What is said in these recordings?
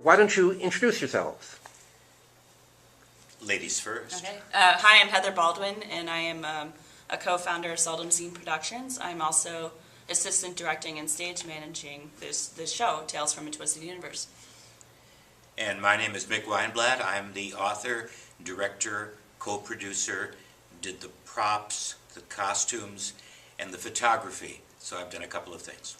Why don't you introduce yourselves? Ladies first. Okay. Hi, I'm Heather Baldwin, and I am a co-founder of Seldom Seen Productions. I'm also assistant directing and stage managing this show, Tales from a Twisted Universe. And my name is Mick Weinblatt. I'm the author, director, co-producer, did the props, the costumes, and the photography. So I've done a couple of things.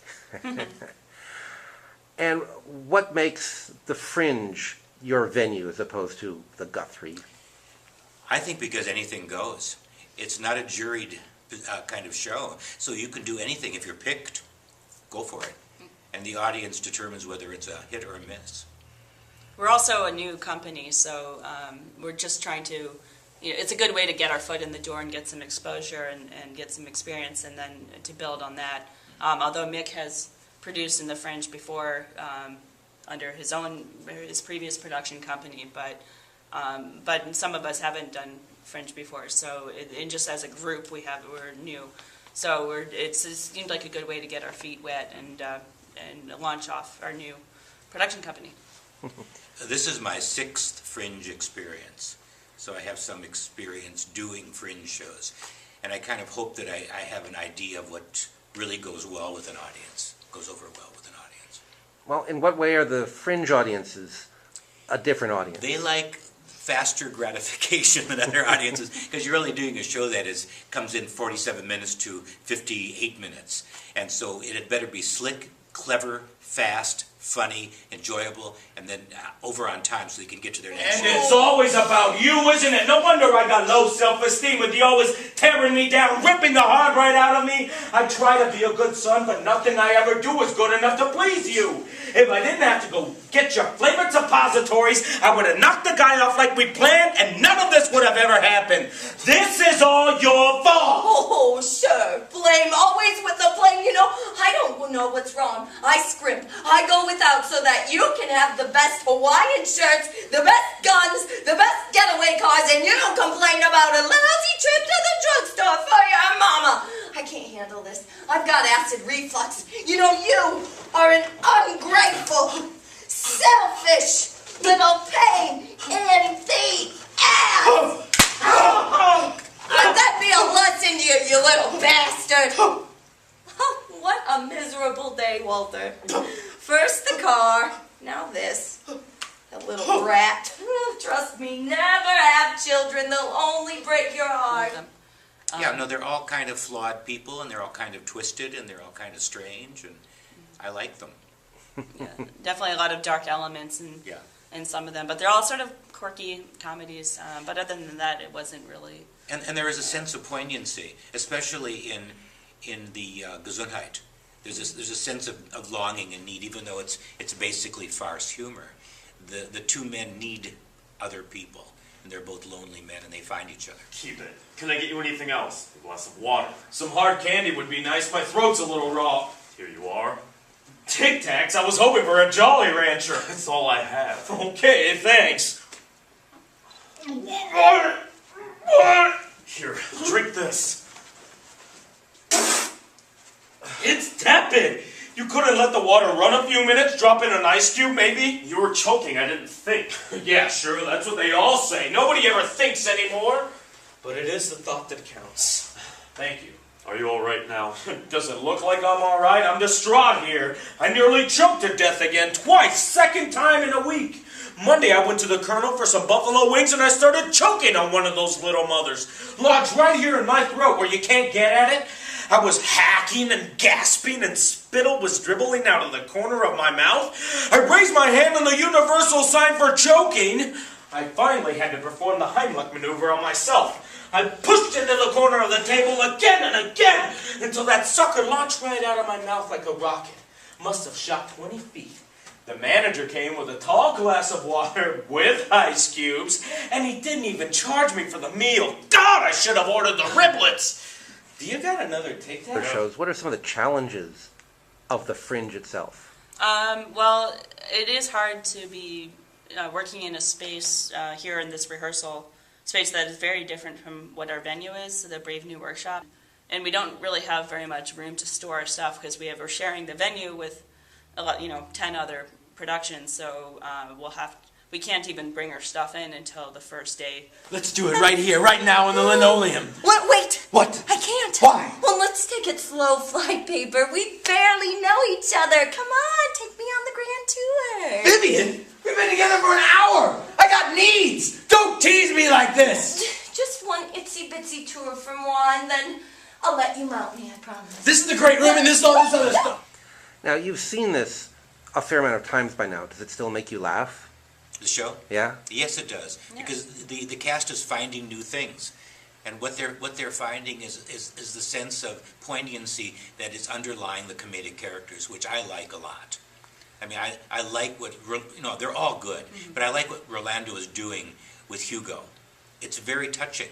And what makes the Fringe your venue as opposed to the Guthrie? I think because anything goes. It's not a juried kind of show, so you can do anything. If you're picked, go for it. And the audience determines whether it's a hit or a miss. We're also a new company, so we're just trying to, it's a good way to get our foot in the door and get some exposure and get some experience, and then to build on that. Although Mick has produced in the Fringe before under his previous production company, but some of us haven't done Fringe before. So and just as a group, we're new. So it seemed like a good way to get our feet wet and launch off our new production company. This is my 6th Fringe experience, so I have some experience doing Fringe shows. And I kind of hope that I have an idea of what really goes well with an audience, goes over well with an audience. Well, in what way are the Fringe audiences a different audience? They like faster gratification than other audiences, because you're only doing a show that comes in 47 minutes to 58 minutes. And so it had better be slick, clever, fast, funny, enjoyable, and then over on time so they can get to their next And show. it's always about you, isn't it? No wonder I got low self-esteem with you always tearing me down, ripping the heart right out of me. I try to be a good son, but nothing I ever do is good enough to please you. If I didn't have to go get your flavor suppositories, I would have knocked the guy off like we planned, and none of this would have ever happened. This is all your fault. Oh, sure. Blame. Always with the blame. I don't know what's wrong. I scrimp. I go without so that you can have the best Hawaiian shirts, the best guns, the best getaway cars, and you don't complain about a lousy trip to the drugstore for your mama. I can't handle this. I've got acid reflux. You are an ungrateful, selfish, little pain in the ass. Let that be a lesson to you, you little bastard. What a miserable day, Walter. First the car, now this. A little brat. Trust me, never have children. They'll only break your heart. Yeah, no, they're all kind of flawed people, and they're all kind of twisted, and they're all kind of strange, and I like them. Yeah, definitely a lot of dark elements in some of them, but they're all sort of quirky comedies. But other than that, it wasn't really. And there is a sense of poignancy, especially in the Gesundheit. There's a sense of longing and need, even though it's basically farce humor. The two men need other people, and they're both lonely men, and they find each other. Keep it. Can I get you anything else? A glass of water. Some hard candy would be nice. My throat's a little raw. Here you are. Tic Tacs? I was hoping for a Jolly Rancher. That's all I have. Okay, thanks. Here, drink this. It's tepid. You couldn't let the water run a few minutes, drop in an ice cube, maybe? You were choking, I didn't think. Yeah, sure, that's what they all say. Nobody ever thinks anymore. But it is the thought that counts. Thank you. Are you alright now? Does it look like I'm alright? I'm distraught here. I nearly choked to death again, twice, second time in a week. Monday I went to the Colonel for some buffalo wings and I started choking on one of those little mothers. Lodged right here in my throat where you can't get at it. I was hacking and gasping and spittle was dribbling out of the corner of my mouth. I raised my hand on the universal sign for choking. I finally had to perform the Heimlich maneuver on myself. I pushed into the corner of the table again and again until that sucker launched right out of my mouth like a rocket. Must have shot 20 feet. The manager came with a tall glass of water with ice cubes, and he didn't even charge me for the meal. God, I should have ordered the riblets. Do you got another Tic Tac? Shows. What are some of the challenges of the Fringe itself? Well, it is hard to be working in a space here in this rehearsal space that is very different from what our venue is, the Brave New Workshop. And we don't really have very much room to store our stuff because we're sharing the venue with a lot, 10 other production, so we can't even bring our stuff in until the first day. Let's do it right here, right now in the linoleum. What? Wait. What? I can't. Why? Well, let's take it slow, Fly Paper. We barely know each other. Come on, take me on the grand tour. Vivian, we've been together for an hour. I got needs. Don't tease me like this. Just one itsy-bitsy tour from Juan, then I'll let you mount me, I promise. This is the great room and this is all this other stuff. Now, you've seen this a fair amount of times by now. Does it still make you laugh? The show? Yeah? Yes, it does, because the cast is finding new things, and what they're finding is the sense of poignancy that is underlying the comedic characters, which I like a lot. I mean, I like what, they're all good, but I like what Rolando is doing with Hugo. It's very touching.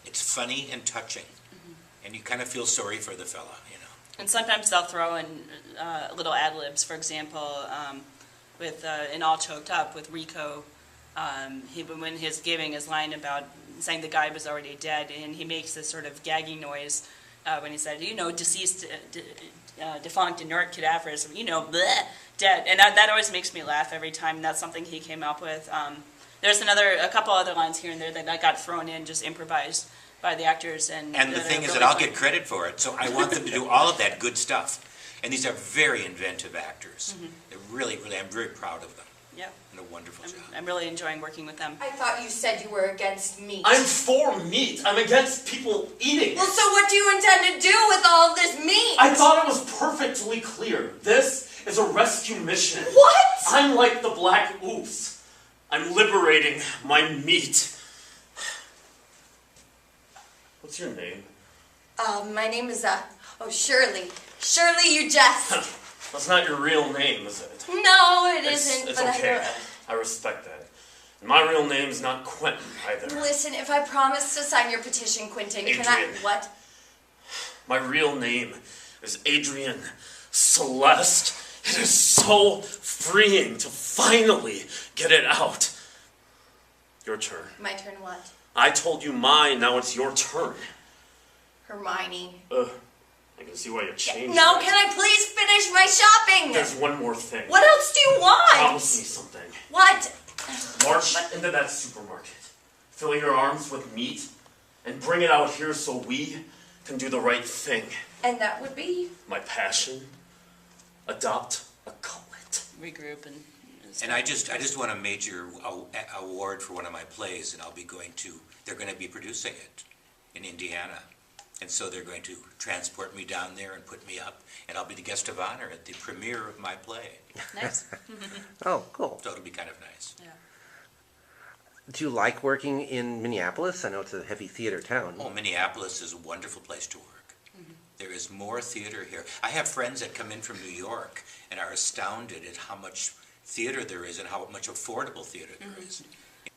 It's funny and touching, and you kind of feel sorry for the fella, And sometimes they'll throw in little ad-libs, for example, with in All Choked Up with Rico, when he's giving his line about saying the guy was already dead, and he makes this sort of gagging noise when he said, deceased, defunct, inert cadavers, bleh, dead. And that always makes me laugh every time, and that's something he came up with. There's a couple other lines here and there that got thrown in, just improvised by the actors. And the thing is that I'll get credit for it, so I want them to do all of that good stuff. And these are very inventive actors. They're really, I'm very proud of them. Yeah. And a wonderful job. I'm really enjoying working with them. I thought you said you were against meat. I'm for meat. I'm against people eating Well, it. so what do you intend to do with all of this meat? I thought it was perfectly clear. This is a rescue mission. What? I'm like the Black Oops. I'm liberating my meat. What's your name? My name is, Shirley. Shirley, you jest. That's not your real name, is it? No, it It's isn't, it's but okay. I respect that. And my real name's not Quentin either. Listen, if I promise to sign your petition, Quentin, can I... Adrian. What? My real name is Adrian Celeste. It is so freeing to finally get it out. Your turn. My turn what? I told you mine, now it's your turn. Hermione. I can see why you changed No, that. can I please finish my shopping? There's one more thing. What else do you want? Promise me something. What? March into that supermarket. Fill your arms with meat and bring it out here so we can do the right thing. And that would be? My passion. Adopt a cutlet. Regroup and And I just won a major award for one of my plays, and they're going to be producing it in Indiana. And so they're going to transport me down there and put me up, and I'll be the guest of honor at the premiere of my play. nice. Oh, cool. So it'll be kind of nice. Yeah. Do you like working in Minneapolis? I know it's a heavy theater town. Oh, Minneapolis is a wonderful place to work. There is more theater here. I have friends that come in from New York and are astounded at how much theater there is and how much affordable theater there is.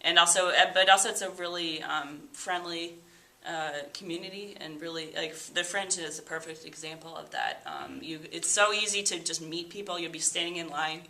And also, but also it's a really friendly community, and really, like, the Fringe is a perfect example of that. It's so easy to just meet people. You'll be standing in line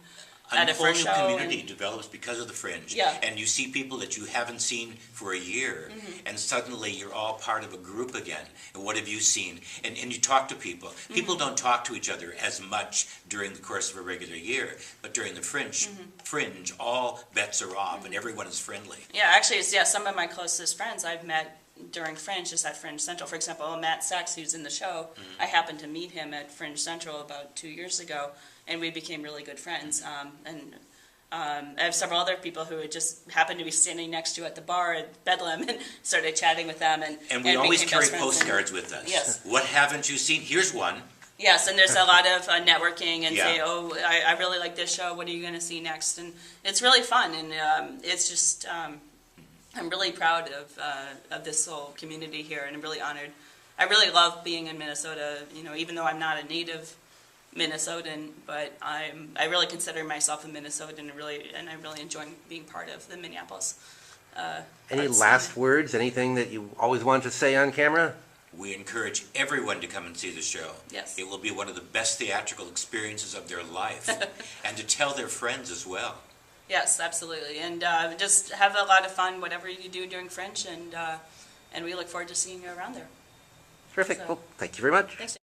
at a whole first new show. community develops because of the Fringe. Yeah. And you see people that you haven't seen for a year, and suddenly you're all part of a group again. And what have you seen? And you talk to people. People don't talk to each other as much during the course of a regular year, but during the Fringe, all bets are off, and everyone is friendly. Yeah, actually, some of my closest friends I've met during Fringe, just at Fringe Central. For example, Matt Sachs, who's in the show, I happened to meet him at Fringe Central about 2 years ago, and we became really good friends. I have several other people who had just happened to be standing next to at the bar at Bedlam, and started chatting with them. And we always became carry best friends. postcards with us. Yes. What haven't you seen? Here's one. Yes, and there's a lot of networking and Yeah. say, oh, I really like this show. What are you going to see next? And it's really fun, and it's just I'm really proud of this whole community here, and I'm really honored. I really love being in Minnesota. Even though I'm not a native Minnesotan, but I really consider myself a Minnesotan, and I really enjoy being part of the Minneapolis. Any arts last scene. words? Anything that you always wanted to say on camera? We encourage everyone to come and see the show. Yes. It will be one of the best theatrical experiences of their life, and to tell their friends as well. Yes, absolutely, and just have a lot of fun, whatever you do during Fringe, and we look forward to seeing you around there. Terrific. So- Well, thank you very much. Thanks.